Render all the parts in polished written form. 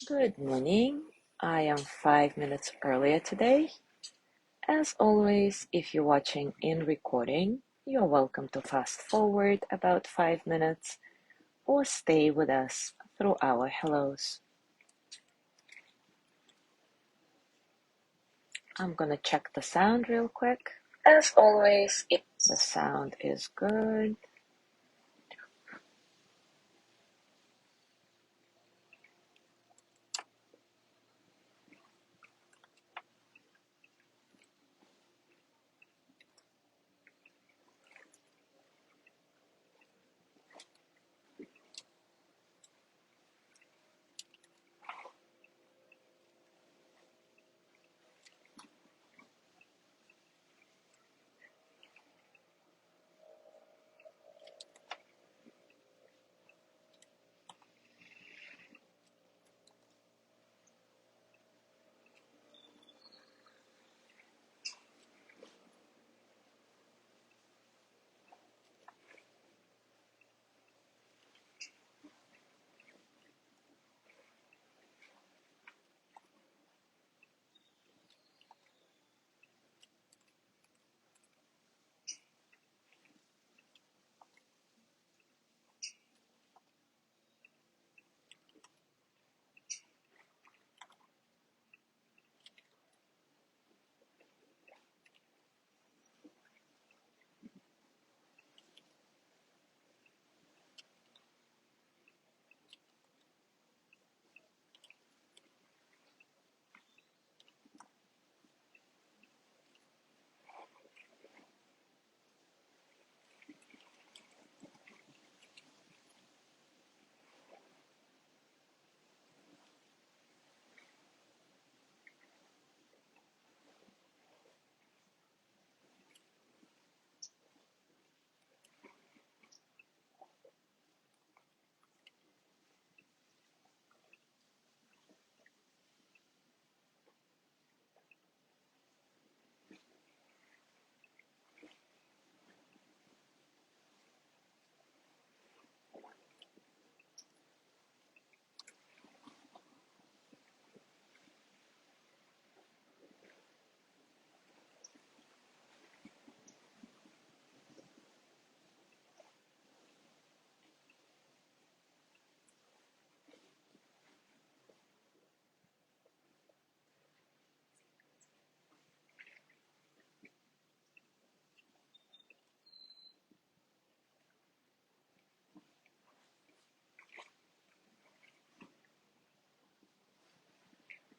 Good morning. I am 5 minutes earlier today. As always, if you're watching in recording, you're welcome to fast forward about 5 minutes or stay with us through our hellos. I'm gonna check the sound real quick. As always, if the sound is good.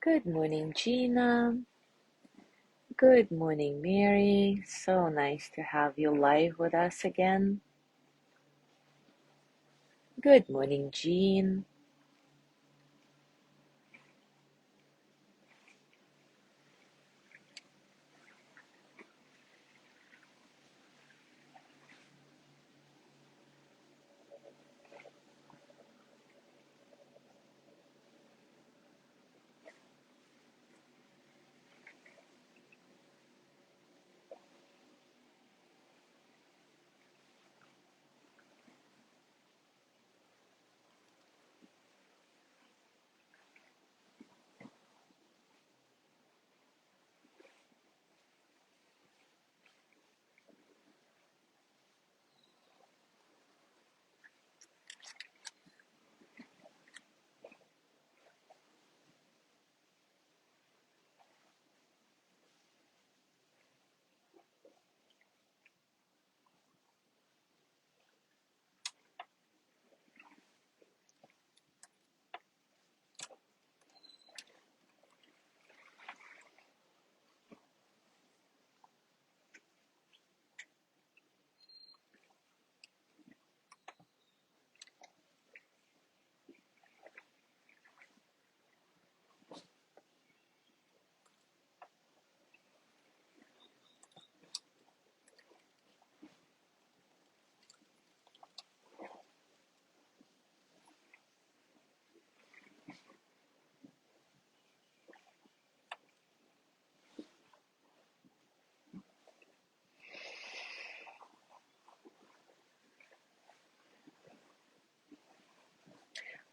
Good morning, Gina. Good morning, Mary. So nice to have you live with us again. Good morning, Jean.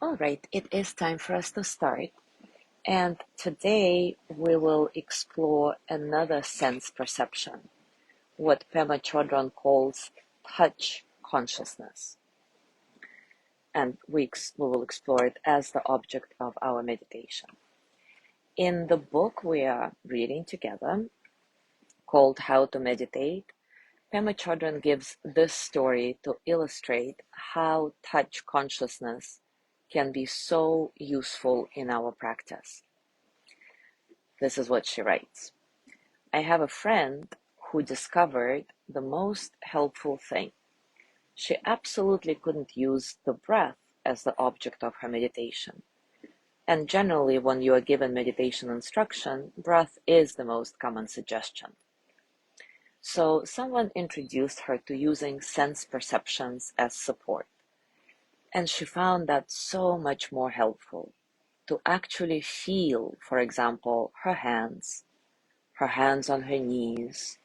All right, it is time for us to start. And today we will explore another sense perception, what Pema Chodron calls touch consciousness. And we will explore it as the object of our meditation. In the book we are reading together, called How to Meditate, Pema Chodron gives this story to illustrate how touch consciousness can be so useful in our practice. This is what she writes. I have a friend who discovered the most helpful thing. She absolutely couldn't use the breath as the object of her meditation. And generally, when you are given meditation instruction, breath is the most common suggestion. So someone introduced her to using sense perceptions as support. And she found that so much more helpful to actually feel, for example, her hands on her knees,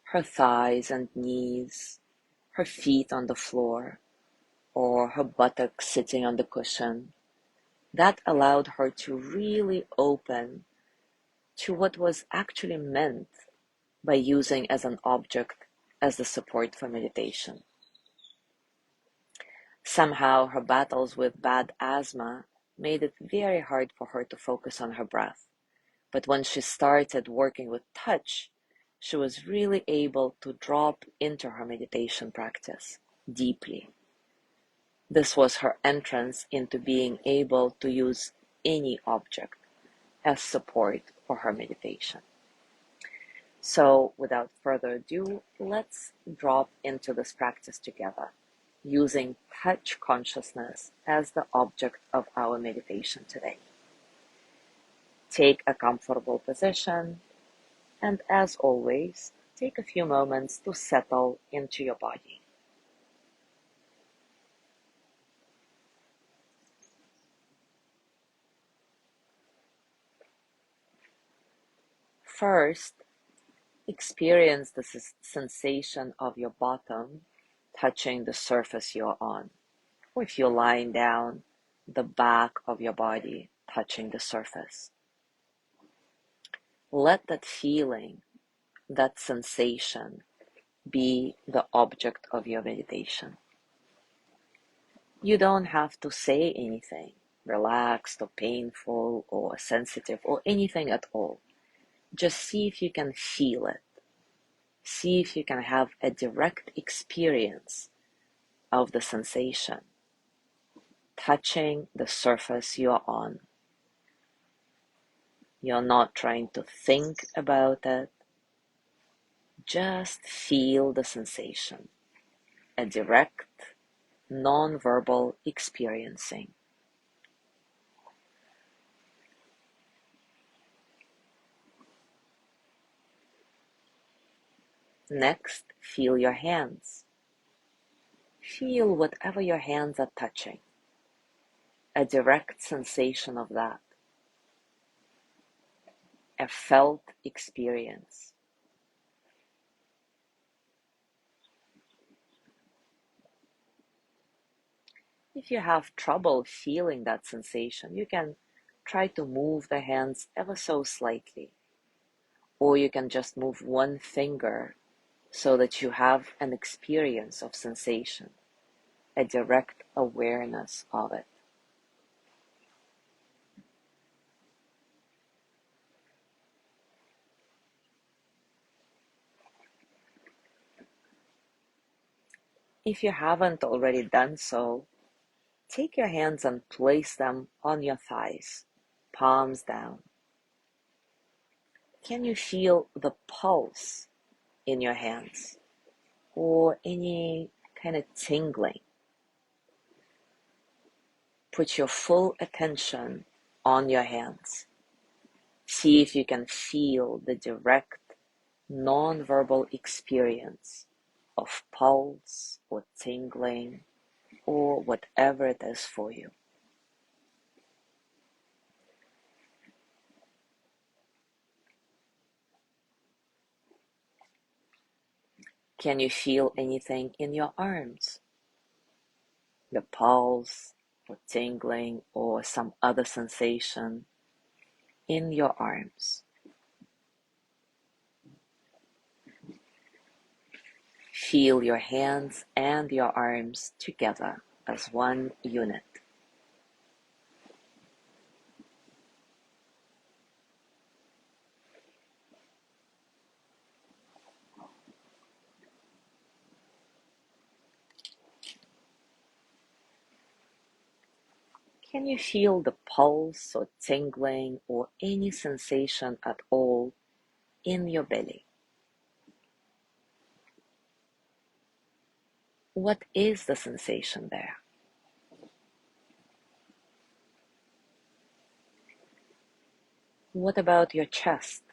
her thighs and knees, her feet on the floor, or her buttocks sitting on the cushion. That allowed her to really open to what was actually meant by using as an object as the support for meditation. Somehow her battles with bad asthma made it very hard for her to focus on her breath. But when she started working with touch, she was really able to drop into her meditation practice deeply. This was her entrance into being able to use any object as support for her meditation. So without further ado, let's drop into this practice together, using touch consciousness as the object of our meditation today. Take a comfortable position, and as always, take a few moments to settle into your body. First, experience the sensation of your bottom touching the surface you're on. Or if you're lying down, the back of your body touching the surface. Let that feeling, that sensation, be the object of your meditation. You don't have to say anything, relaxed or painful or sensitive or anything at all. Just see if you can feel it. See if you can have a direct experience of the sensation touching the surface you're on. You're not trying to think about it. Just feel the sensation, a direct, non-verbal experiencing. Next, feel your hands. Feel whatever your hands are touching, a direct sensation of that, a felt experience. If you have trouble feeling that sensation, you can try to move the hands ever so slightly, or you can just move one finger so that you have an experience of sensation, a direct awareness of it. If you haven't already done so, take your hands and place them on your thighs, palms down. Can you feel the pulse in your hands or any kind of tingling? Put your full attention on your hands. See if you can feel the direct, non-verbal experience of pulse or tingling or whatever it is for you. Can you feel anything in your arms? The pulse or tingling or some other sensation in your arms. Feel your hands and your arms together as one unit. Can you feel the pulse or tingling or any sensation at all in your belly? What is the sensation there? What about your chest?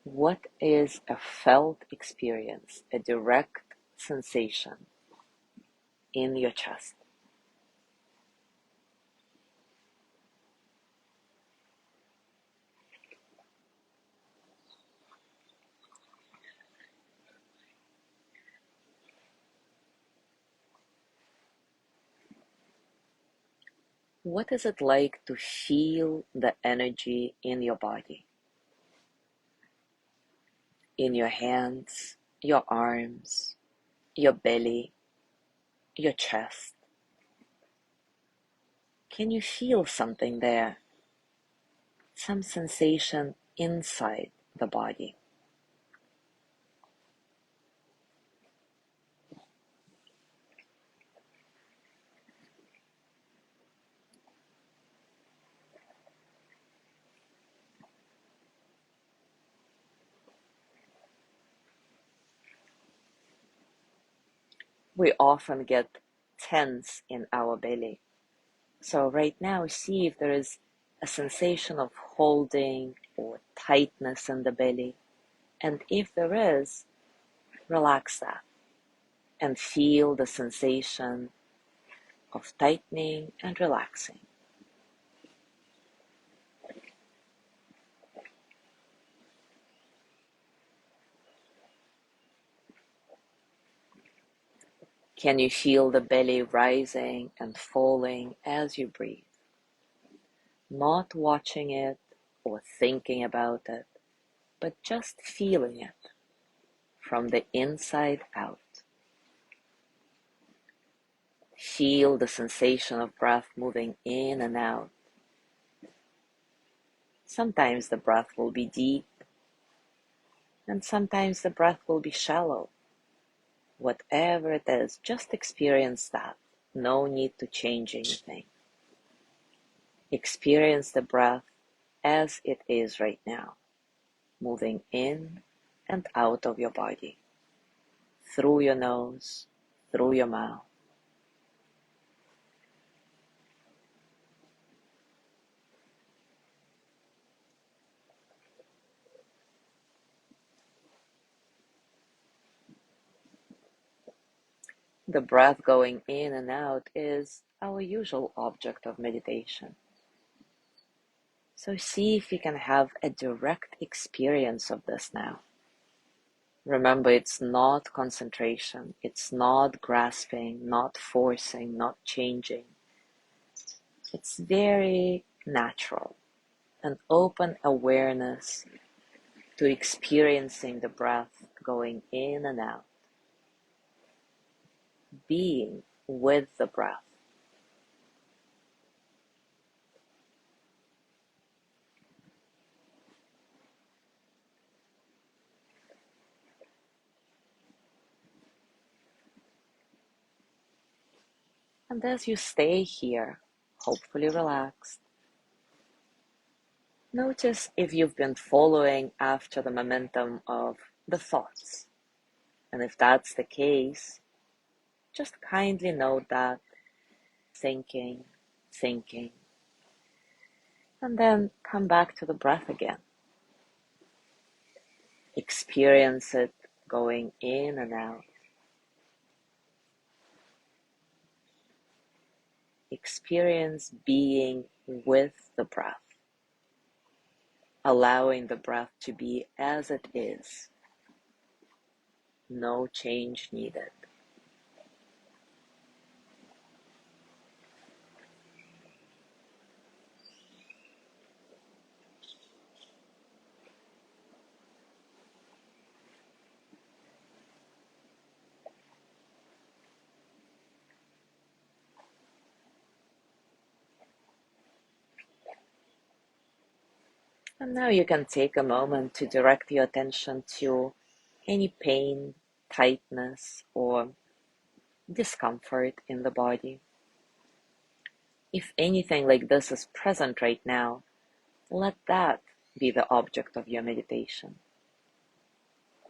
What is a felt experience, a direct sensation in your chest? What is it like to feel the energy in your body, in your hands, your arms, your belly, your chest? Can you feel something there? Some sensation inside the body? We often get tense in our belly. So right now, see if there is a sensation of holding or tightness in the belly. And if there is, relax that and feel the sensation of tightening and relaxing. Can you feel the belly rising and falling as you breathe? Not watching it or thinking about it, but just feeling it from the inside out. Feel the sensation of breath moving in and out. Sometimes the breath will be deep, and sometimes the breath will be shallow. Whatever it is, just experience that. No need to change anything. Experience the breath as it is right now, moving in and out of your body, through your nose, through your mouth. The breath going in and out is our usual object of meditation. So see if you can have a direct experience of this now. Remember, it's not concentration, it's not grasping, not forcing, not changing. It's very natural, an open awareness to experiencing the breath going in and out, being with the breath. And as you stay here, hopefully relaxed, notice if you've been following after the momentum of the thoughts. And if that's the case, just kindly note that thinking, thinking, and then come back to the breath again. Experience it going in and out. Experience being with the breath, allowing the breath to be as it is. No change needed. And now you can take a moment to direct your attention to any pain, tightness, or discomfort in the body. If anything like this is present right now, let that be the object of your meditation.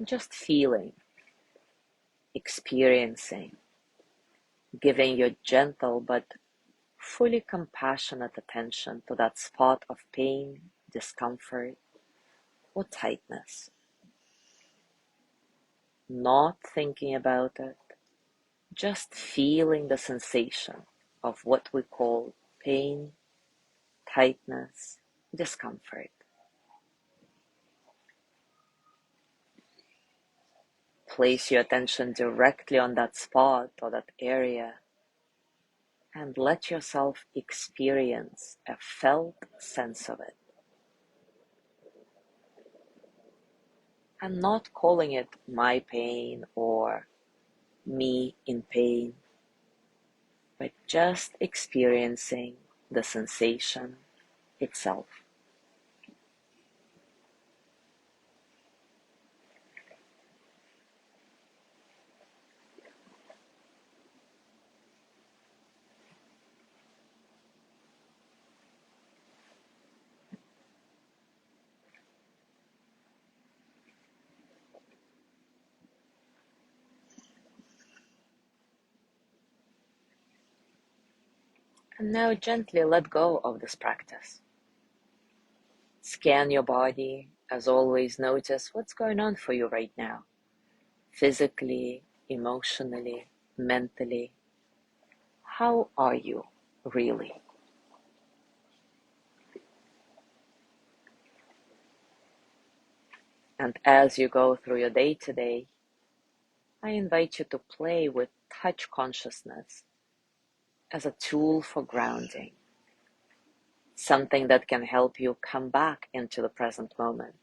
Just feeling, experiencing, giving your gentle but fully compassionate attention to that spot of pain, discomfort, or tightness. Not thinking about it, just feeling the sensation of what we call pain, tightness, discomfort. Place your attention directly on that spot or that area and let yourself experience a felt sense of it. And not calling it my pain or me in pain, but just experiencing the sensation itself. And now gently let go of this practice. Scan your body, as always. Notice what's going on for you right now, physically, emotionally, mentally. How are you really? And as you go through your day today, I invite you to play with touch consciousness as a tool for grounding, something that can help you come back into the present moment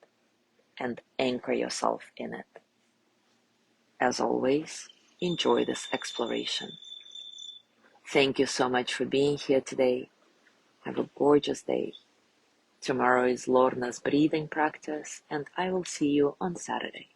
and anchor yourself in it. As always, enjoy this exploration. Thank you so much for being here today. Have a gorgeous day. Tomorrow is Lorna's breathing practice, and I will see you on Saturday.